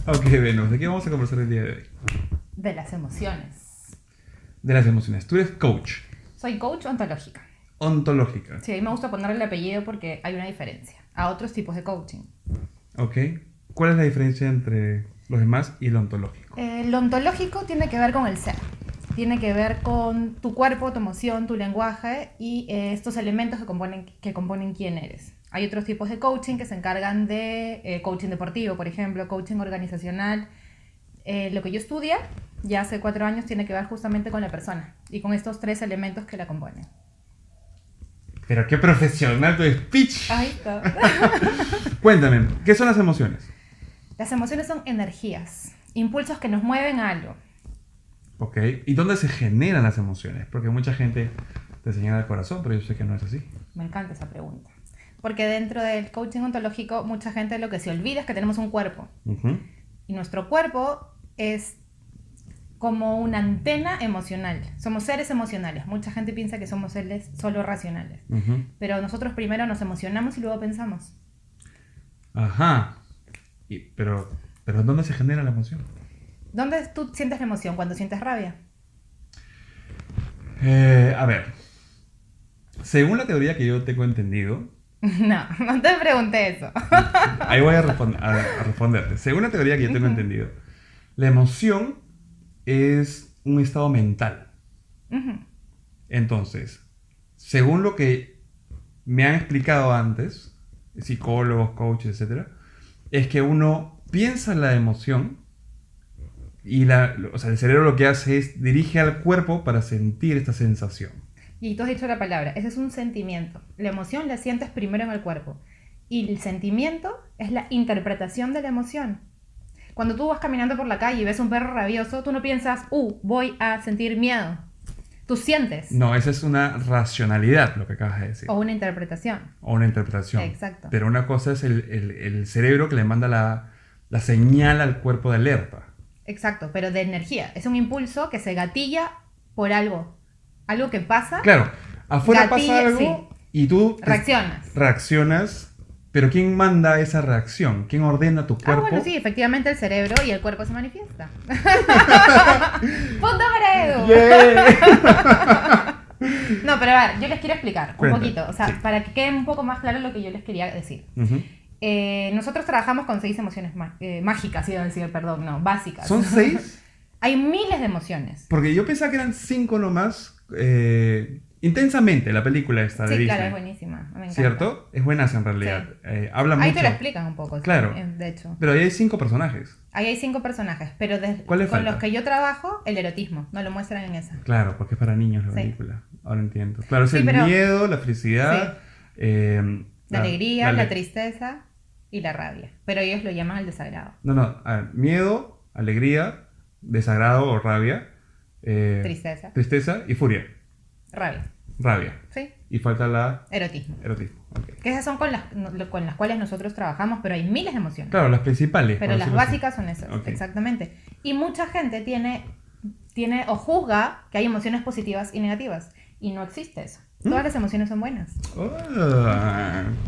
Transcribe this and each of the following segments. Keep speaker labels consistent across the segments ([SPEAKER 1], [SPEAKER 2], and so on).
[SPEAKER 1] Ok, Venus, ¿de qué vamos a conversar el día de hoy?
[SPEAKER 2] De las emociones.
[SPEAKER 1] De las emociones. Tú eres coach,
[SPEAKER 2] Soy coach ontológica.
[SPEAKER 1] ontológica.
[SPEAKER 2] Sí, a mí me gusta ponerle el apellido porque hay una diferencia a otros tipos de coaching.
[SPEAKER 1] Ok. ¿Cuál es la diferencia entre los demás y el ontológico?
[SPEAKER 2] Lo ontológico tiene que ver con el ser. Tiene que ver con tu cuerpo, tu emoción, tu lenguaje y estos elementos que componen quién eres. Hay otros tipos de coaching que se encargan de coaching deportivo, por ejemplo, coaching organizacional. Lo que yo estudia ya hace 4 años tiene que ver justamente con la persona y con estos 3 elementos que la componen.
[SPEAKER 1] Pero qué profesional tu speech.
[SPEAKER 2] Ahí está.
[SPEAKER 1] Cuéntame, ¿qué son las emociones?
[SPEAKER 2] Las emociones son energías, impulsos que nos mueven a algo.
[SPEAKER 1] Ok. ¿Y dónde se generan las emociones? Porque mucha gente te señala el corazón, pero yo sé que no es así.
[SPEAKER 2] Me encanta esa pregunta. Porque dentro del coaching ontológico, mucha gente lo que se olvida es que tenemos un cuerpo.
[SPEAKER 1] Ujú.
[SPEAKER 2] Y nuestro cuerpo es como una antena emocional. Somos seres emocionales. Mucha gente piensa que somos seres solo racionales.
[SPEAKER 1] Ujú.
[SPEAKER 2] Pero nosotros primero nos emocionamos y luego pensamos.
[SPEAKER 1] Ajá. Pero ¿dónde se genera la emoción?
[SPEAKER 2] ¿Dónde tú sientes la emoción? Cuando sientes rabia.
[SPEAKER 1] A ver. Según la teoría que yo tengo entendido,
[SPEAKER 2] No te pregunté eso.
[SPEAKER 1] ahí voy a responderte. Según la teoría que yo tengo entendido, la emoción es un estado mental.
[SPEAKER 2] Ujú.
[SPEAKER 1] Entonces, según lo que me han explicado antes, psicólogos, coaches, etc., es que uno piensa la emoción y o sea, el cerebro lo que hace es dirige al cuerpo para sentir esta sensación.
[SPEAKER 2] Y tú has dicho la palabra, ese es un sentimiento. La emoción la sientes primero en el cuerpo. Y el sentimiento es la interpretación de la emoción. Cuando tú vas caminando por la calle y ves un perro rabioso, tú no piensas, voy a sentir miedo. Tú sientes.
[SPEAKER 1] No, esa es una racionalidad, lo que acabas de decir.
[SPEAKER 2] O una interpretación.
[SPEAKER 1] O una interpretación.
[SPEAKER 2] Exacto.
[SPEAKER 1] Pero una cosa es el cerebro que le manda la señal al cuerpo de alerta.
[SPEAKER 2] Exacto, pero de energía. Es un impulso que se gatilla por algo. Algo que pasa.
[SPEAKER 1] Claro, afuera
[SPEAKER 2] Gatilla,
[SPEAKER 1] pasa algo
[SPEAKER 2] sí.
[SPEAKER 1] y tú
[SPEAKER 2] Reaccionas.
[SPEAKER 1] pero ¿quién manda esa reacción? ¿Quién ordena tu cuerpo?
[SPEAKER 2] Bueno, sí, efectivamente el cerebro y el cuerpo se manifiesta. ¡Punto para Edu!
[SPEAKER 1] ¡Yeah!
[SPEAKER 2] No, pero a ver, yo les quiero explicar un
[SPEAKER 1] Cuenta,
[SPEAKER 2] poquito, o sea,
[SPEAKER 1] sí.
[SPEAKER 2] para que quede un poco más claro lo que yo les quería decir.
[SPEAKER 1] Ujú.
[SPEAKER 2] Nosotros trabajamos con 6 emociones mágicas, iba a decir, perdón, no, básicas.
[SPEAKER 1] ¿Son 6?
[SPEAKER 2] Hay miles de emociones.
[SPEAKER 1] Porque yo pensaba que eran 5 nomás. Intensamente, la película esta de
[SPEAKER 2] Sí,
[SPEAKER 1] Disney.
[SPEAKER 2] claro, es buenísima. Me encanta.
[SPEAKER 1] ¿Cierto? Es buena en realidad. Habla
[SPEAKER 2] Ahí
[SPEAKER 1] mucho.
[SPEAKER 2] te lo explican un poco, sí,
[SPEAKER 1] Claro.
[SPEAKER 2] de hecho.
[SPEAKER 1] Pero ahí hay 5 personajes.
[SPEAKER 2] Ahí hay 5 personajes, pero
[SPEAKER 1] ¿Cuál le
[SPEAKER 2] con
[SPEAKER 1] falta?
[SPEAKER 2] los que yo trabajo, el erotismo, no lo muestran en esa.
[SPEAKER 1] Claro, porque es para niños la
[SPEAKER 2] Sí.
[SPEAKER 1] película. Ahora entiendo. Claro, es
[SPEAKER 2] Sí,
[SPEAKER 1] el
[SPEAKER 2] pero-
[SPEAKER 1] miedo, la felicidad,
[SPEAKER 2] La alegría,
[SPEAKER 1] la
[SPEAKER 2] la tristeza y la rabia. Pero ellos lo llaman el desagrado.
[SPEAKER 1] No, a ver, miedo, alegría, desagrado o rabia, tristeza y furia,
[SPEAKER 2] Rabia.
[SPEAKER 1] rabia.
[SPEAKER 2] Sí.
[SPEAKER 1] Y falta la
[SPEAKER 2] Erotismo.
[SPEAKER 1] erotismo. Ok.
[SPEAKER 2] Que esas son con las cuales nosotros trabajamos, pero hay miles de emociones.
[SPEAKER 1] Claro, las principales.
[SPEAKER 2] Pero
[SPEAKER 1] por
[SPEAKER 2] las
[SPEAKER 1] decirlo así.
[SPEAKER 2] básicas son esas,
[SPEAKER 1] Ok.
[SPEAKER 2] exactamente. Y mucha gente tiene o juzga que hay emociones positivas y negativas. Y no existe eso. Todas las emociones son buenas.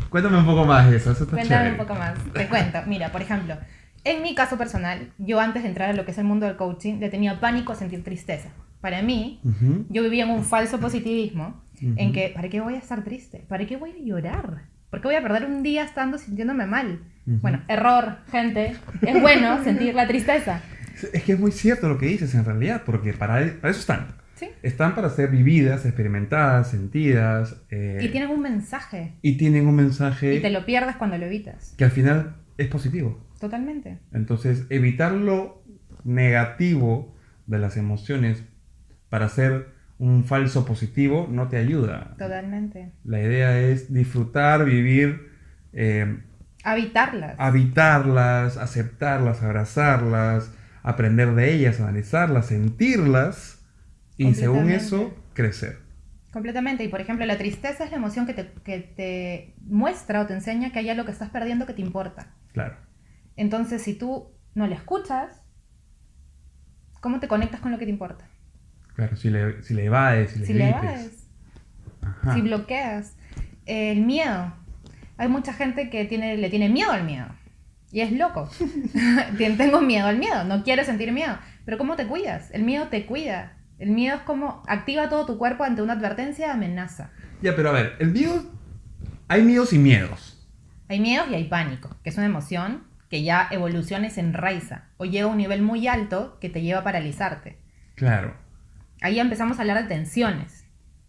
[SPEAKER 1] Cuéntame un poco más de eso está
[SPEAKER 2] Cuéntame
[SPEAKER 1] chévere.
[SPEAKER 2] un poco más. Te cuento. Mira, por ejemplo, en mi caso personal, yo antes de entrar a lo que es el mundo del coaching, le tenía pánico a sentir tristeza. Para mí,
[SPEAKER 1] Ujú.
[SPEAKER 2] yo vivía en un falso positivismo en
[SPEAKER 1] Ujú.
[SPEAKER 2] que, ¿para qué voy a estar triste? ¿Para qué voy a llorar? ¿Por qué voy a perder un día sintiéndome mal?
[SPEAKER 1] Ujú.
[SPEAKER 2] Bueno, error, gente. Es bueno sentir la tristeza.
[SPEAKER 1] Es que es muy cierto lo que dices en realidad, porque para eso están.
[SPEAKER 2] ¿Sí?
[SPEAKER 1] Están para ser vividas, experimentadas, sentidas.
[SPEAKER 2] Y tienen un mensaje.
[SPEAKER 1] Y tienen un mensaje
[SPEAKER 2] Y te lo pierdes cuando lo evitas.
[SPEAKER 1] que al final es positivo.
[SPEAKER 2] Totalmente.
[SPEAKER 1] Entonces, evitar lo negativo de las emociones para hacer un falso positivo no te ayuda.
[SPEAKER 2] Totalmente.
[SPEAKER 1] La idea es disfrutar, vivir,
[SPEAKER 2] Habitarlas.
[SPEAKER 1] habitarlas, aceptarlas, abrazarlas, aprender de ellas, analizarlas, sentirlas y según
[SPEAKER 2] Completamente.
[SPEAKER 1] eso, crecer.
[SPEAKER 2] Completamente. Y por ejemplo, la tristeza es la emoción que te muestra o te enseña que hay algo que estás perdiendo que te importa.
[SPEAKER 1] Claro.
[SPEAKER 2] Entonces, si tú no la escuchas, ¿cómo te conectas con lo que te importa?
[SPEAKER 1] Claro, si le evades, si le
[SPEAKER 2] Si le
[SPEAKER 1] evites.
[SPEAKER 2] evades,
[SPEAKER 1] Ajá.
[SPEAKER 2] si bloqueas. El miedo. Hay mucha gente que le tiene miedo al miedo. Y es loco. Tengo miedo al miedo, no quiero sentir miedo. Pero ¿cómo te cuidas? El miedo te cuida. El miedo es como activa todo tu cuerpo ante una advertencia de amenaza.
[SPEAKER 1] Ya, pero a ver, el miedo... Hay miedos y miedos.
[SPEAKER 2] Hay miedos y hay pánico, que es una emoción que ya evoluciona y se enraiza. O llega a un nivel muy alto que te lleva a paralizarte.
[SPEAKER 1] Claro.
[SPEAKER 2] Ahí ya empezamos a hablar de tensiones.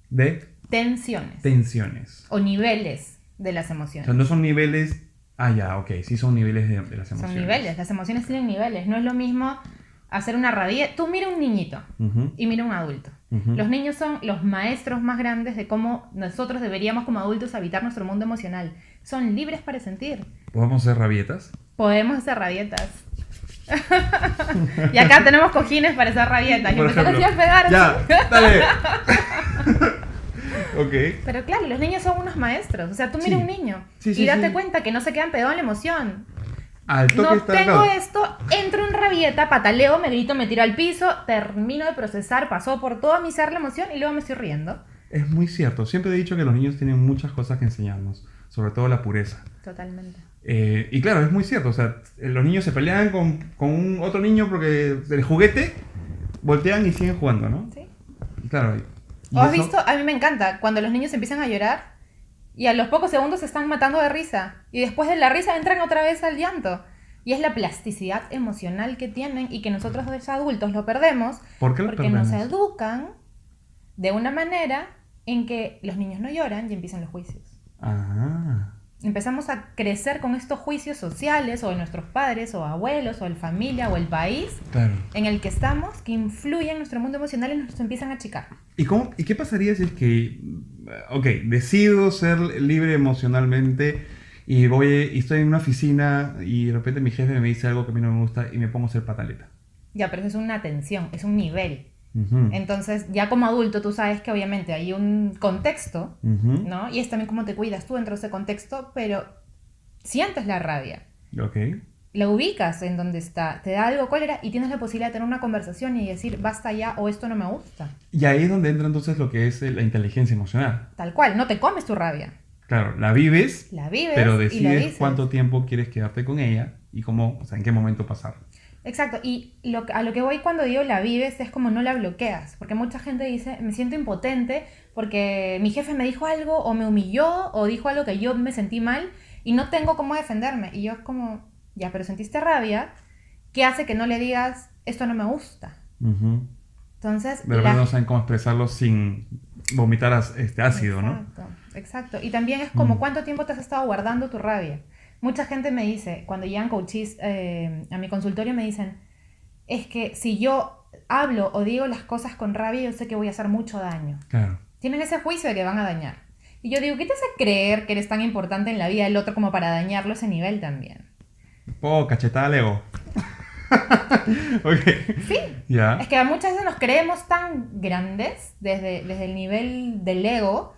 [SPEAKER 1] De
[SPEAKER 2] Tensiones.
[SPEAKER 1] tensiones.
[SPEAKER 2] O niveles de las
[SPEAKER 1] O
[SPEAKER 2] emociones.
[SPEAKER 1] sea, no son niveles... Ah, ya, ok. Sí son niveles de las emociones.
[SPEAKER 2] Son niveles, las emociones tienen niveles. No es lo mismo hacer una rabieta. Tú mira un niñito
[SPEAKER 1] Ujú,
[SPEAKER 2] y mira un adulto.
[SPEAKER 1] ujú.
[SPEAKER 2] Los niños son los maestros más grandes de cómo nosotros deberíamos como adultos habitar nuestro mundo emocional. Son libres para sentir.
[SPEAKER 1] ¿Podemos hacer rabietas?
[SPEAKER 2] Podemos hacer rabietas. Y acá tenemos cojines para hacer rabietas. Y
[SPEAKER 1] Por
[SPEAKER 2] empezamos
[SPEAKER 1] ejemplo.
[SPEAKER 2] así a pegar.
[SPEAKER 1] Ya, dale. Ok.
[SPEAKER 2] Pero claro, los niños son unos maestros. O sea, tú mira
[SPEAKER 1] Sí.
[SPEAKER 2] un niño
[SPEAKER 1] Sí, sí,
[SPEAKER 2] y date
[SPEAKER 1] sí.
[SPEAKER 2] cuenta que no se quedan pegados en la emoción.
[SPEAKER 1] Al toque
[SPEAKER 2] No
[SPEAKER 1] está
[SPEAKER 2] tengo
[SPEAKER 1] acá.
[SPEAKER 2] esto, entro en rabieta, pataleo, me grito, me tiro al piso, termino de procesar, pasó por todo mi ser la emoción y luego me estoy riendo.
[SPEAKER 1] Es muy cierto. Siempre he dicho que los niños tienen muchas cosas que enseñarnos. Sobre todo la pureza.
[SPEAKER 2] Totalmente.
[SPEAKER 1] Y claro, es muy cierto. O sea, los niños se pelean con un otro niño porque del juguete voltean y siguen jugando, ¿no?
[SPEAKER 2] ¿Sí?
[SPEAKER 1] Y claro. y
[SPEAKER 2] ¿O has
[SPEAKER 1] eso-
[SPEAKER 2] visto? A mí me encanta cuando los niños empiezan a llorar y a los pocos segundos se están matando de risa y después de la risa entran otra vez al llanto. Y es la plasticidad emocional que tienen y que nosotros los adultos lo perdemos
[SPEAKER 1] ¿Por qué lo
[SPEAKER 2] porque nos
[SPEAKER 1] perdemos?
[SPEAKER 2] educan de una manera en que los niños no lloran y empiezan los juicios.
[SPEAKER 1] Ah.
[SPEAKER 2] Empezamos a crecer con estos juicios sociales o de nuestros padres o abuelos o de la familia o el país
[SPEAKER 1] Claro.
[SPEAKER 2] en el que estamos que influyen en nuestro mundo emocional y nos empiezan a achicar.
[SPEAKER 1] ¿Y qué pasaría si es que, ok, decido ser libre emocionalmente y estoy en una oficina y de repente mi jefe me dice algo que a mí no me gusta y me pongo a hacer pataleta?
[SPEAKER 2] Ya, pero eso es una tensión, es un nivel.
[SPEAKER 1] Ujú,
[SPEAKER 2] Entonces, ya como adulto tú sabes que obviamente hay un contexto,
[SPEAKER 1] ujú,
[SPEAKER 2] ¿no? Y es también cómo te cuidas tú dentro de ese contexto, pero sientes la rabia,
[SPEAKER 1] ok.
[SPEAKER 2] la ubicas en donde está, te da algo cólera y tienes la posibilidad de tener una conversación y decir, basta ya o esto no me gusta.
[SPEAKER 1] Y ahí es donde entra entonces lo que es la inteligencia emocional.
[SPEAKER 2] Tal cual, no te comes tu rabia,
[SPEAKER 1] Claro, la vives,
[SPEAKER 2] la vives
[SPEAKER 1] pero
[SPEAKER 2] y la
[SPEAKER 1] decides
[SPEAKER 2] dices.
[SPEAKER 1] cuánto tiempo quieres quedarte con ella y cómo, o sea, en qué momento pasar.
[SPEAKER 2] Exacto, y a lo que voy cuando digo la vives es como no la bloqueas, porque mucha gente dice, me siento impotente porque mi jefe me dijo algo o me humilló o dijo algo que yo me sentí mal y no tengo cómo defenderme. Y yo es como, ya, pero sentiste rabia, ¿qué hace que no le digas, esto no me gusta?
[SPEAKER 1] Ujú.
[SPEAKER 2] Entonces,
[SPEAKER 1] De repente no saben cómo expresarlo sin vomitar ácido, ¿no?
[SPEAKER 2] Exacto, exacto. Y también es como
[SPEAKER 1] Mm.
[SPEAKER 2] cuánto tiempo te has estado guardando tu rabia. Mucha gente me dice, cuando llegan coaches a mi consultorio, me dicen, es que si yo hablo o digo las cosas con rabia, yo sé que voy a hacer mucho daño.
[SPEAKER 1] Claro.
[SPEAKER 2] Tienen ese juicio de que van a dañar. Y yo digo, ¿qué te hace creer que eres tan importante en la vida del otro como para dañarlo a ese nivel también?
[SPEAKER 1] Oh, cachetada al ego. Ok.
[SPEAKER 2] Sí.
[SPEAKER 1] Ya.
[SPEAKER 2] Es que muchas veces nos creemos tan grandes desde el nivel del ego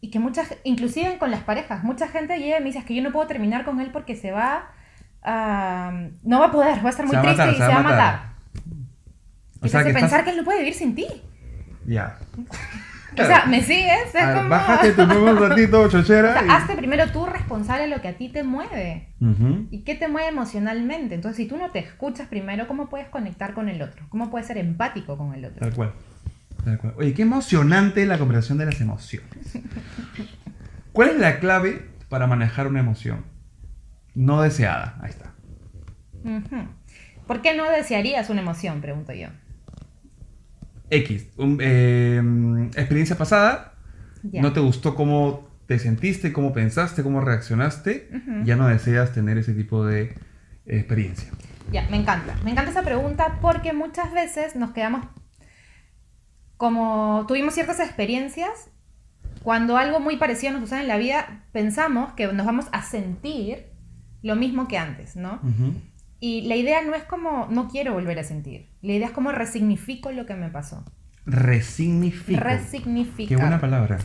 [SPEAKER 2] y que inclusive con las parejas, mucha gente llega y me dice, es que yo no puedo terminar con él porque se va no va a poder, va a estar muy
[SPEAKER 1] Se va a
[SPEAKER 2] triste
[SPEAKER 1] matar,
[SPEAKER 2] y se va a matar.
[SPEAKER 1] O
[SPEAKER 2] Y
[SPEAKER 1] sea,
[SPEAKER 2] te hace
[SPEAKER 1] que
[SPEAKER 2] pensar
[SPEAKER 1] estás...
[SPEAKER 2] que él no puede vivir sin ti.
[SPEAKER 1] Ya.
[SPEAKER 2] O sea, ¿me sigues? Es
[SPEAKER 1] A ver,
[SPEAKER 2] como...
[SPEAKER 1] bájate, te pongo un ratito,
[SPEAKER 2] O
[SPEAKER 1] chochera.
[SPEAKER 2] sea,
[SPEAKER 1] y-
[SPEAKER 2] hazte primero tú responsable de lo que a ti te mueve.
[SPEAKER 1] Ujú.
[SPEAKER 2] ¿Y qué te mueve emocionalmente? Entonces, si tú no te escuchas primero, ¿cómo puedes conectar con el otro? ¿Cómo puedes ser empático con el otro?
[SPEAKER 1] Tal cual. Tal cual. Oye, qué emocionante la conversación de las emociones. ¿Cuál es la clave para manejar una emoción no deseada? Ahí está.
[SPEAKER 2] Ujú. ¿Por qué no desearías una emoción? Pregunto yo.
[SPEAKER 1] X. Experiencia pasada.
[SPEAKER 2] Ya.
[SPEAKER 1] No te gustó cómo te sentiste, cómo pensaste, cómo reaccionaste.
[SPEAKER 2] Ujú.
[SPEAKER 1] Ya no deseas tener ese tipo de experiencia.
[SPEAKER 2] Ya, me encanta. Me encanta esa pregunta porque muchas veces nos quedamos como tuvimos ciertas experiencias, cuando algo muy parecido nos sucede en la vida, pensamos que nos vamos a sentir lo mismo que antes, ¿no?
[SPEAKER 1] Ujú.
[SPEAKER 2] Y la idea no es como, no quiero volver a sentir. La idea es como resignifico lo que me pasó.
[SPEAKER 1] Resignifico.
[SPEAKER 2] Resignificar.
[SPEAKER 1] Qué buena palabra.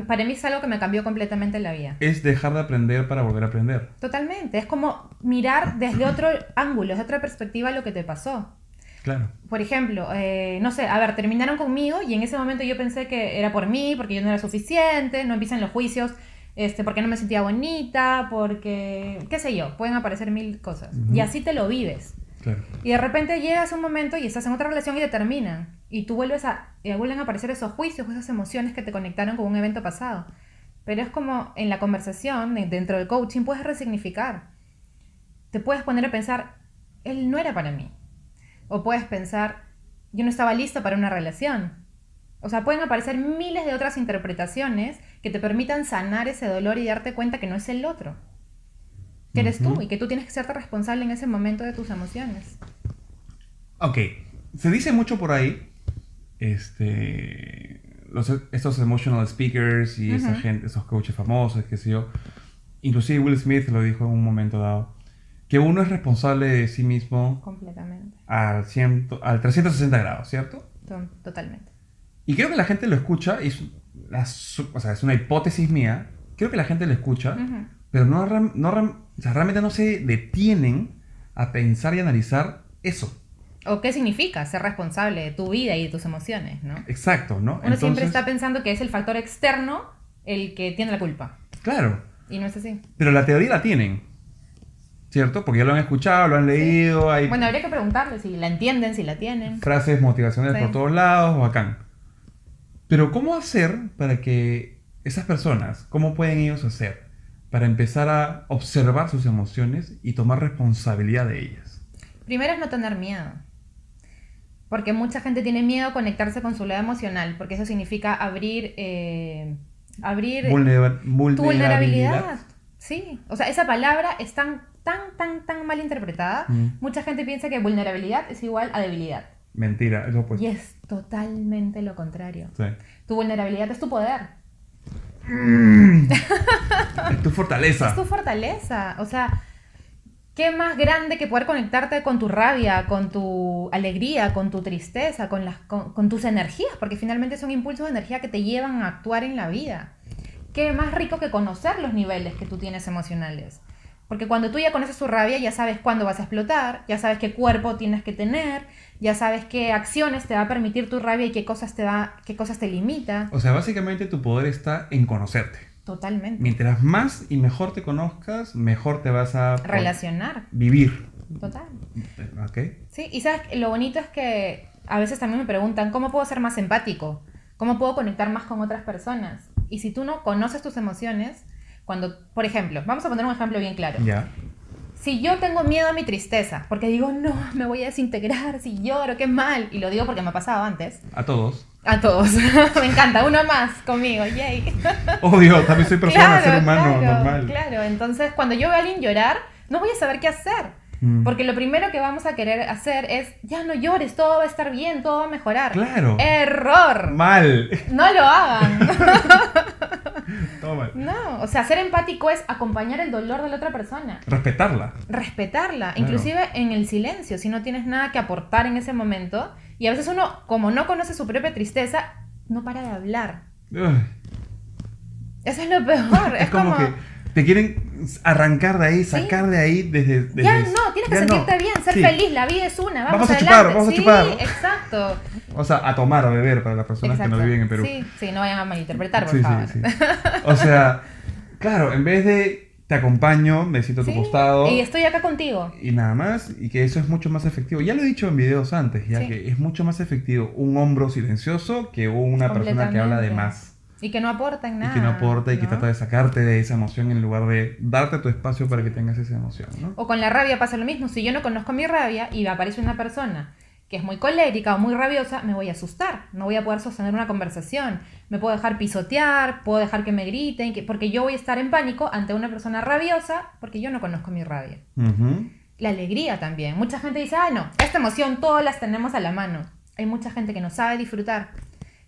[SPEAKER 2] Para mí es algo que me cambió completamente la vida.
[SPEAKER 1] Es dejar de aprender para volver a aprender.
[SPEAKER 2] Totalmente. Es como mirar desde otro ángulo, desde otra perspectiva lo que te pasó.
[SPEAKER 1] Claro.
[SPEAKER 2] Por ejemplo, no sé, a ver, terminaron conmigo y en ese momento yo pensé que era por mí, porque yo no era suficiente, no empiezan los juicios porque no me sentía bonita, porque, qué sé yo, pueden aparecer mil cosas.
[SPEAKER 1] Ujú.
[SPEAKER 2] Y así te lo vives.
[SPEAKER 1] Claro.
[SPEAKER 2] Y de repente llegas a un momento y estás en otra relación y te terminan. Y tú vuelven a aparecer esos juicios, esas emociones que te conectaron con un evento pasado. Pero es como en la conversación, dentro del coaching, puedes resignificar. Te puedes poner a pensar, él no era para mí. O puedes pensar, yo no estaba lista para una relación. O sea, pueden aparecer miles de otras interpretaciones que te permitan sanar ese dolor y darte cuenta que no es el otro. Que eres tú y que tú tienes que serte responsable en ese momento de tus emociones.
[SPEAKER 1] Ok, se dice mucho por ahí, estos emotional speakers y esa gente, esos coaches famosos, qué sé yo, inclusive Will Smith lo dijo en un momento dado, que uno es responsable de sí mismo
[SPEAKER 2] Completamente.
[SPEAKER 1] al 360 grados, ¿cierto?
[SPEAKER 2] Totalmente.
[SPEAKER 1] Y creo que la gente lo escucha, o sea, es una hipótesis mía, creo que la gente lo escucha, pero o sea, realmente no se detienen a pensar y analizar eso.
[SPEAKER 2] ¿O qué significa ser responsable de tu vida y de tus emociones, no?
[SPEAKER 1] Exacto, ¿no?
[SPEAKER 2] Uno siempre está pensando que es el factor externo el que tiene la culpa.
[SPEAKER 1] Claro.
[SPEAKER 2] Y no es así.
[SPEAKER 1] Pero la teoría la tienen, ¿cierto? Porque ya lo han escuchado, lo han leído, hay
[SPEAKER 2] Bueno, habría que preguntarle si la entienden, si la tienen.
[SPEAKER 1] frases motivacionales
[SPEAKER 2] Sí.
[SPEAKER 1] por todos lados, bacán. Pero ¿cómo hacer para que esas personas, cómo pueden ellos hacer para empezar a observar sus emociones y tomar responsabilidad de ellas?
[SPEAKER 2] Primero es no tener miedo. Porque mucha gente tiene miedo a conectarse con su lado emocional, porque eso significa abrir tu vulnerabilidad. Sí, o sea, esa palabra es tan mal interpretada. Mucha gente piensa que vulnerabilidad es igual a debilidad.
[SPEAKER 1] Mentira, es lo opuesto.
[SPEAKER 2] Y es totalmente lo contrario.
[SPEAKER 1] Sí.
[SPEAKER 2] Tu vulnerabilidad es tu poder.
[SPEAKER 1] Es tu fortaleza.
[SPEAKER 2] Es tu fortaleza. O sea, ¿qué más grande que poder conectarte con tu rabia, con tu alegría, con tu tristeza, con tus energías? Porque finalmente son impulsos de energía que te llevan a actuar en la vida. ¿Qué más rico que conocer los niveles que tú tienes emocionales? Porque cuando tú ya conoces tu rabia, ya sabes cuándo vas a explotar, ya sabes qué cuerpo tienes que tener, ya sabes qué acciones te va a permitir tu rabia y qué cosas te limita.
[SPEAKER 1] O sea, básicamente tu poder está en conocerte.
[SPEAKER 2] Totalmente.
[SPEAKER 1] Mientras más y mejor te conozcas, mejor te vas a
[SPEAKER 2] Relacionar.
[SPEAKER 1] vivir.
[SPEAKER 2] Total.
[SPEAKER 1] ¿Ok?
[SPEAKER 2] Sí, y sabes, lo bonito es que a veces también me preguntan, ¿cómo puedo ser más empático? ¿Cómo puedo conectar más con otras personas? Y si tú no conoces tus emociones, cuando, por ejemplo, vamos a poner un ejemplo bien claro.
[SPEAKER 1] Ya.
[SPEAKER 2] Si yo tengo miedo a mi tristeza, porque digo, no, me voy a desintegrar, si lloro, qué mal, y lo digo porque me ha pasado antes.
[SPEAKER 1] A todos.
[SPEAKER 2] A todos. Me encanta, uno más conmigo, yay.
[SPEAKER 1] Obvio, también soy persona, ser humano,
[SPEAKER 2] claro,
[SPEAKER 1] normal.
[SPEAKER 2] Claro, entonces cuando yo veo a alguien llorar, no voy a saber qué hacer. Porque lo primero que vamos a querer hacer es, ya no llores, todo va a estar bien, todo va a mejorar.
[SPEAKER 1] Claro.
[SPEAKER 2] ¡Error!
[SPEAKER 1] Mal.
[SPEAKER 2] No lo hagan.
[SPEAKER 1] Todo mal.
[SPEAKER 2] No, o sea, ser empático es acompañar el dolor de la otra persona.
[SPEAKER 1] Respetarla.
[SPEAKER 2] Respetarla,
[SPEAKER 1] Claro.
[SPEAKER 2] inclusive en el silencio, si no tienes nada que aportar en ese momento. Y a veces uno, como no conoce su propia tristeza, no para de hablar.
[SPEAKER 1] Uy.
[SPEAKER 2] Eso es lo peor.
[SPEAKER 1] Es como que te quieren arrancar de ahí, sacar de ahí desde
[SPEAKER 2] ya no, tienes que sentirte bien, ser feliz, la vida es una, vamos
[SPEAKER 1] a
[SPEAKER 2] adelante.
[SPEAKER 1] chupar, vamos a chupar.
[SPEAKER 2] Sí, exacto.
[SPEAKER 1] O sea, a tomar, a beber para las personas que no viven en Perú.
[SPEAKER 2] Sí, no vayan a malinterpretar, por
[SPEAKER 1] Sí,
[SPEAKER 2] favor.
[SPEAKER 1] sí. O sea, claro, en vez de te acompaño, me siento a tu costado.
[SPEAKER 2] Y estoy acá contigo.
[SPEAKER 1] Y nada más, y que eso es mucho más efectivo. Ya lo he dicho en videos antes, ya que es mucho más efectivo un hombro silencioso que una persona que habla de más.
[SPEAKER 2] Y que no aporta en nada.
[SPEAKER 1] Y que no aporta y que trata de sacarte de esa emoción en lugar de darte tu espacio para que tengas esa emoción, ¿no?
[SPEAKER 2] O con la rabia pasa lo mismo. Si yo no conozco mi rabia y me aparece una persona que es muy colérica o muy rabiosa, me voy a asustar. No voy a poder sostener una conversación. Me puedo dejar pisotear, puedo dejar que me griten, porque yo voy a estar en pánico ante una persona rabiosa porque yo no conozco mi rabia. La alegría también. Mucha gente dice, no, esta emoción todas las tenemos a la mano. Hay mucha gente que no sabe disfrutar,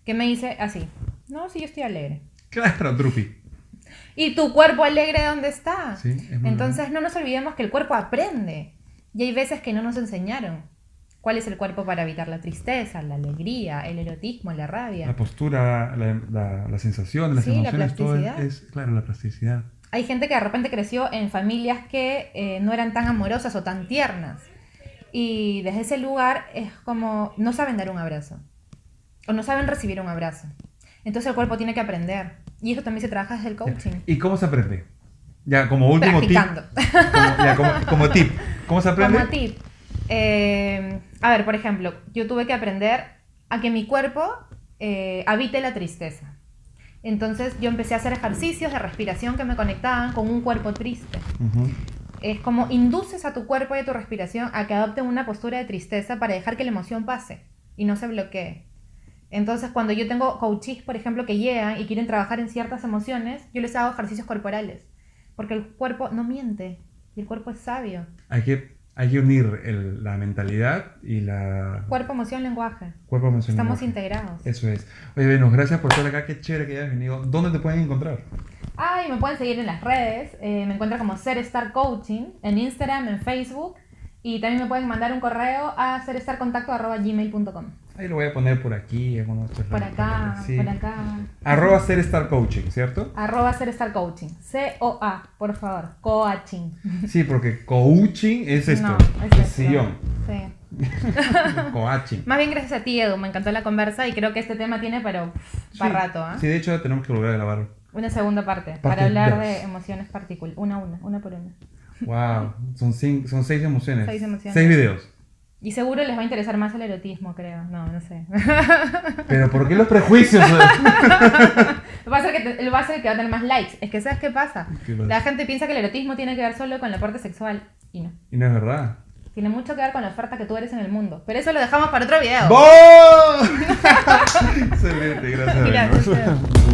[SPEAKER 2] que me dice así, no, sí, yo estoy alegre.
[SPEAKER 1] Claro, Drupi.
[SPEAKER 2] ¿Y tu cuerpo alegre dónde está?
[SPEAKER 1] Sí, es muy
[SPEAKER 2] Entonces
[SPEAKER 1] bueno.
[SPEAKER 2] no nos olvidemos que el cuerpo aprende. Y hay veces que no nos enseñaron. ¿Cuál es el cuerpo para evitar la tristeza, la alegría, el erotismo, la rabia?
[SPEAKER 1] La postura, la sensación, las emociones, todo es, claro, la plasticidad.
[SPEAKER 2] Hay gente que de repente creció en familias que no eran tan amorosas o tan tiernas. Y desde ese lugar es como, no saben dar un abrazo. O no saben recibir un abrazo. Entonces el cuerpo tiene que aprender. Y eso también se trabaja desde el coaching.
[SPEAKER 1] ¿Y cómo se aprende? Ya, como último tip.
[SPEAKER 2] Practicando.
[SPEAKER 1] Como tip. ¿Cómo se aprende?
[SPEAKER 2] Como tip. A ver, por ejemplo, yo tuve que aprender a que mi cuerpo habite la tristeza. Entonces yo empecé a hacer ejercicios de respiración que me conectaban con un cuerpo triste.
[SPEAKER 1] Ujú.
[SPEAKER 2] Es como induces a tu cuerpo y a tu respiración a que adopten una postura de tristeza para dejar que la emoción pase y no se bloquee. Entonces, cuando yo tengo coaches, por ejemplo, que llegan y quieren trabajar en ciertas emociones, yo les hago ejercicios corporales, porque el cuerpo no miente y el cuerpo es sabio.
[SPEAKER 1] Hay que unir la mentalidad y la
[SPEAKER 2] Cuerpo, emoción, lenguaje.
[SPEAKER 1] cuerpo emocional.
[SPEAKER 2] Estamos integrados.
[SPEAKER 1] Eso es. Oye, Venus, gracias por estar acá. Qué chévere que hayas venido. ¿Dónde te pueden encontrar?
[SPEAKER 2] Y me pueden seguir en las redes. Me encuentran como Ser Star Coaching en Instagram, en Facebook. Y también me pueden mandar un correo a serestarcontacto@gmail.com.
[SPEAKER 1] Ahí lo voy a poner por aquí.
[SPEAKER 2] Por acá,
[SPEAKER 1] Sí.
[SPEAKER 2] por acá.
[SPEAKER 1] @serestarcoaching, ¿cierto?
[SPEAKER 2] @Ser Star Coaching. COA, por favor. Coaching.
[SPEAKER 1] Sí, porque coaching es esto.
[SPEAKER 2] No,
[SPEAKER 1] es
[SPEAKER 2] es esto.
[SPEAKER 1] sillón.
[SPEAKER 2] Sí.
[SPEAKER 1] Coaching.
[SPEAKER 2] Más bien gracias a ti, Edu. Me encantó la conversa y creo que este tema tiene para rato.
[SPEAKER 1] Sí, de hecho tenemos que volver a grabar.
[SPEAKER 2] Una segunda parte
[SPEAKER 1] Parte
[SPEAKER 2] para hablar
[SPEAKER 1] dos.
[SPEAKER 2] de emociones particulares. Una por una.
[SPEAKER 1] Wow, son 6 emociones.
[SPEAKER 2] 6 emociones.
[SPEAKER 1] 6 videos.
[SPEAKER 2] Y seguro les va a interesar más el erotismo, creo. No sé.
[SPEAKER 1] Pero ¿por qué los prejuicios?
[SPEAKER 2] Va a ser que va a ser que va a tener más likes. Es que ¿sabes qué pasa?
[SPEAKER 1] ¿Qué pasa?
[SPEAKER 2] La gente piensa que el erotismo tiene que ver solo con la parte sexual. Y no.
[SPEAKER 1] Y no es verdad.
[SPEAKER 2] Tiene mucho que ver con la oferta que tú eres en el mundo. Pero eso lo dejamos para otro video.
[SPEAKER 1] ¡Bom! Excelente, gracias.
[SPEAKER 2] Gracias.
[SPEAKER 1] Venus.